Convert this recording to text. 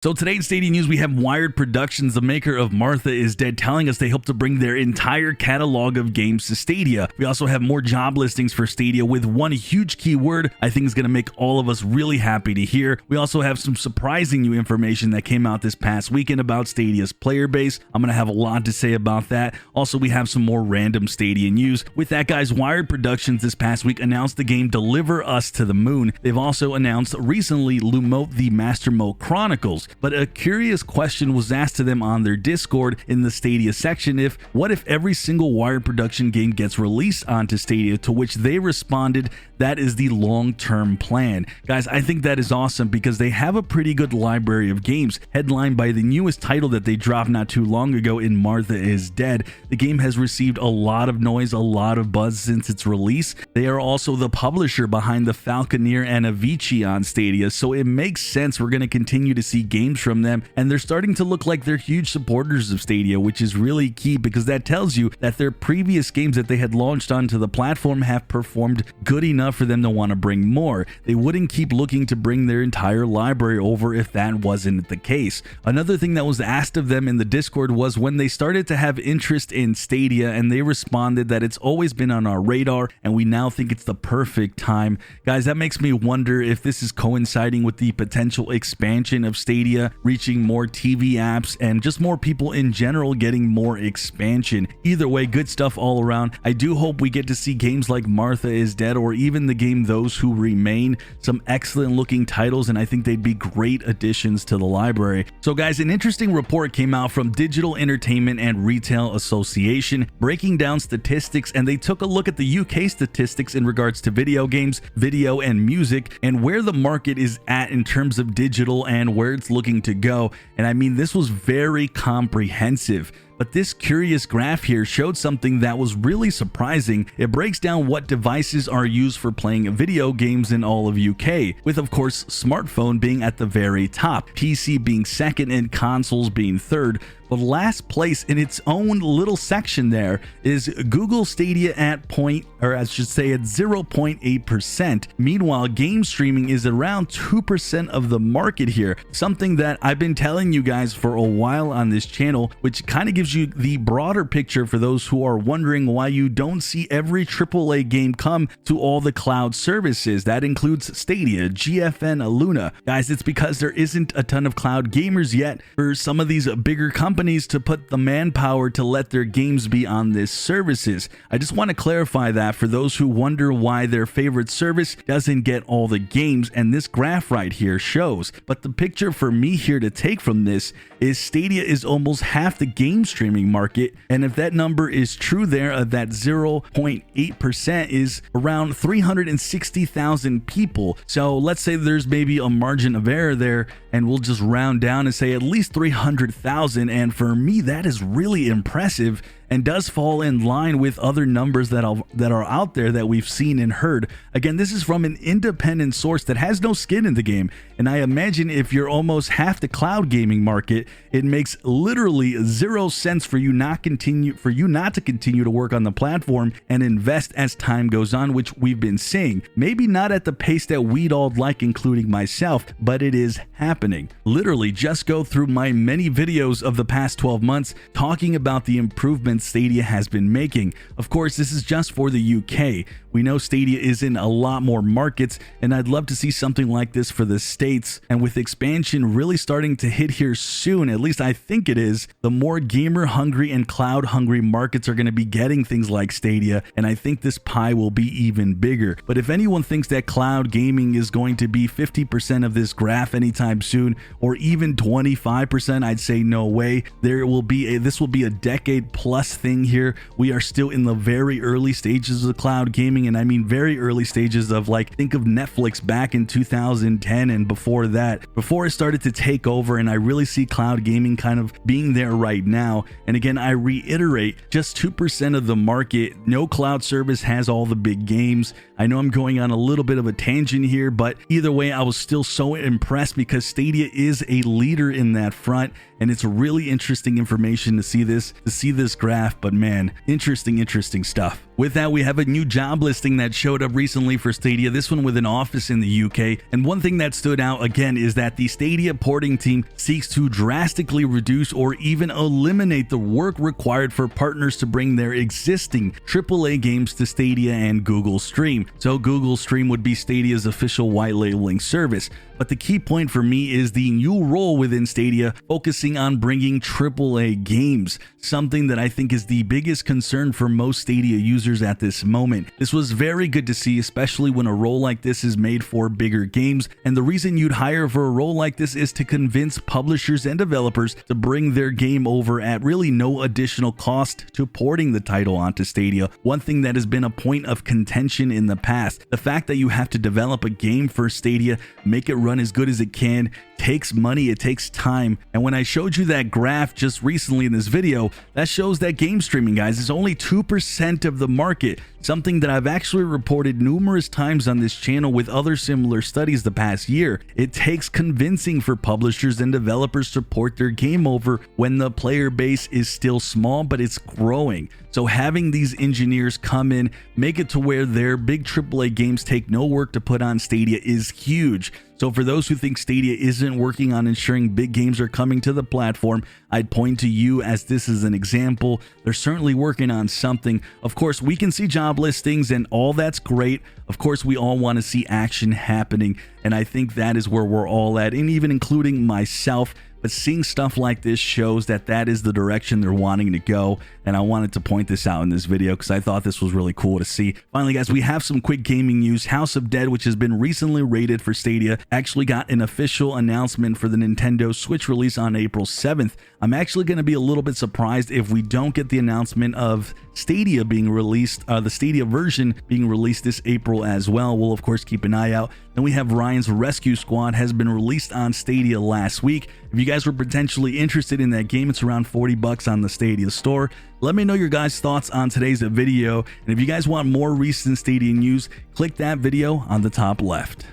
So today in Stadia News, we have Wired Productions, the maker of Martha is Dead, telling us they hope to bring their entire catalog of games to Stadia. We also have more job listings for Stadia with one huge keyword I think is going to make all of us really happy to hear. We also have some surprising new information that came out this past weekend about Stadia's Playerbase. I'm going to have a lot to say about that. Also, we have some more random Stadia news. With that, guys, Wired Productions this past week announced the game Deliver Us to the Moon. They've also announced recently Lumote the Master Mode Chronicles. But a curious question was asked to them on their Discord in the Stadia section what if every single Wired production game gets released onto Stadia, to which they responded, that is the long-term plan. Guys, I think that is awesome because they have a pretty good library of games, headlined by the newest title that they dropped not too long ago in Martha is Dead. The game has received a lot of noise, a lot of buzz since its release. They are also the publisher behind the Falconeer and Avicii on Stadia, so it makes sense we're going to continue to see games from them, and they're starting to look like they're huge supporters of Stadia, which is really key because that tells you that their previous games that they had launched onto the platform have performed good enough for them to want to bring more. They wouldn't keep looking to bring their entire library over if that wasn't the case. Another thing that was asked of them in the Discord was when they started to have interest in Stadia, and they responded that it's always been on our radar and we now think it's the perfect time. Guys, that makes me wonder if this is coinciding with the potential expansion of Stadia, reaching more TV apps and just more people in general getting more expansion. Either way, good stuff all around. I do hope we get to see games like Martha is Dead or even the game Those Who Remain, some excellent looking titles, and I think they'd be great additions to the library. So guys, an interesting report came out from Digital Entertainment and Retail Association breaking down statistics, and they took a look at the UK statistics in regards to video games, video and music, and where the market is at in terms of digital and where it's looking to go. And I mean, this was very comprehensive. But this curious graph here showed something that was really surprising. It breaks down what devices are used for playing video games in all of UK, with of course smartphone being at the very top, PC being second, and consoles being third. But last place in its own little section there is Google Stadia at 0.8%. Meanwhile, game streaming is around 2% of the market here, something that I've been telling you guys for a while on this channel, which kind of gives you the broader picture for those who are wondering why you don't see every AAA game come to all the cloud services. That includes Stadia, GFN, Luna. Guys, it's because there isn't a ton of cloud gamers yet for some of these bigger companies to put the manpower to let their games be on these services. I just want to clarify that for those who wonder why their favorite service doesn't get all the games, and this graph right here shows. But the picture for me here to take from this is Stadia is almost half the game streaming market, and if that number is true there, that 0.8% is around 360,000 people. So let's say there's maybe a margin of error there, and we'll just round down and say at least 300,000, and for me that is really impressive and does fall in line with other numbers that are out there that we've seen and heard. Again, this is from an independent source that has no skin in the game, and I imagine if you're almost half the cloud gaming market, it makes literally zero sense for you not to continue to work on the platform and invest as time goes on, which we've been seeing. Maybe not at the pace that we'd all like, including myself, but it is happening. Literally, just go through my many videos of the past 12 months talking about the improvements Stadia has been making. Of course, this is just for the UK. We know Stadia is in a lot more markets, and I'd love to see something like this for the States. And with expansion really starting to hit here soon, at least I think it is, the more gamer hungry and cloud hungry markets are going to be getting things like Stadia, and I think this pie will be even bigger. But if anyone thinks that cloud gaming is going to be 50% of this graph anytime soon, or even 25%, I'd say no way. This will be a decade plus thing here. We are still in the very early stages of cloud gaming, and I mean very early stages of, like, think of Netflix back in 2010 and before that, before it started to take over, and I really see cloud gaming kind of being there right now. And again, I reiterate, just 2% of the market. No cloud service has all the big games. I know I'm going on a little bit of a tangent here, but either way, I was still so impressed because Stadia is a leader in that front, and it's really interesting information to see this graph laugh, but man, interesting stuff. With that, we have a new job listing that showed up recently for Stadia, this one with an office in the UK. And one thing that stood out again is that the Stadia porting team seeks to drastically reduce or even eliminate the work required for partners to bring their existing AAA games to Stadia and Google Stream. So Google Stream would be Stadia's official white labeling service. But the key point for me is the new role within Stadia focusing on bringing AAA games, something that I think is the biggest concern for most Stadia users at this moment. This was very good to see, especially when a role like this is made for bigger games. And the reason you'd hire for a role like this is to convince publishers and developers to bring their game over at really no additional cost to porting the title onto Stadia. One thing that has been a point of contention in the past, the fact that you have to develop a game for Stadia, make it run as good as it can, takes money, it takes time. And when I showed you that graph just recently in this video, that shows that game streaming, guys, is only 2% of the market, something that I've actually reported numerous times on this channel with other similar studies the past year. It takes convincing for publishers and developers to port their game over when the player base is still small, but it's growing. So having these engineers come in, make it to where their big AAA games take no work to put on Stadia is huge. So for those who think Stadia isn't working on ensuring big games are coming to the platform, I'd point to you as this is an example. They're certainly working on something. Of course, we can see job listings and all that's great. Of course, we all want to see action happening, and I think that is where we're all at, and even including myself. But seeing stuff like this shows that that is the direction they're wanting to go, and I wanted to point this out in this video because I thought this was really cool to see. Finally, guys, we have some quick gaming news. House of Dead, which has been recently rated for Stadia, actually got an official announcement for the Nintendo Switch release on April 7th. I'm actually going to be a little bit surprised if we don't get the announcement of Stadia being released, the Stadia version being released this April as well. We'll of course keep an eye out. Then we have Ryan's Rescue Squad has been released on Stadia last week. If you guys were potentially interested in that game, it's around 40 bucks on the Stadia store. Let me know your guys' thoughts on today's video, and if you guys want more recent Stadia news, click that video on the top left.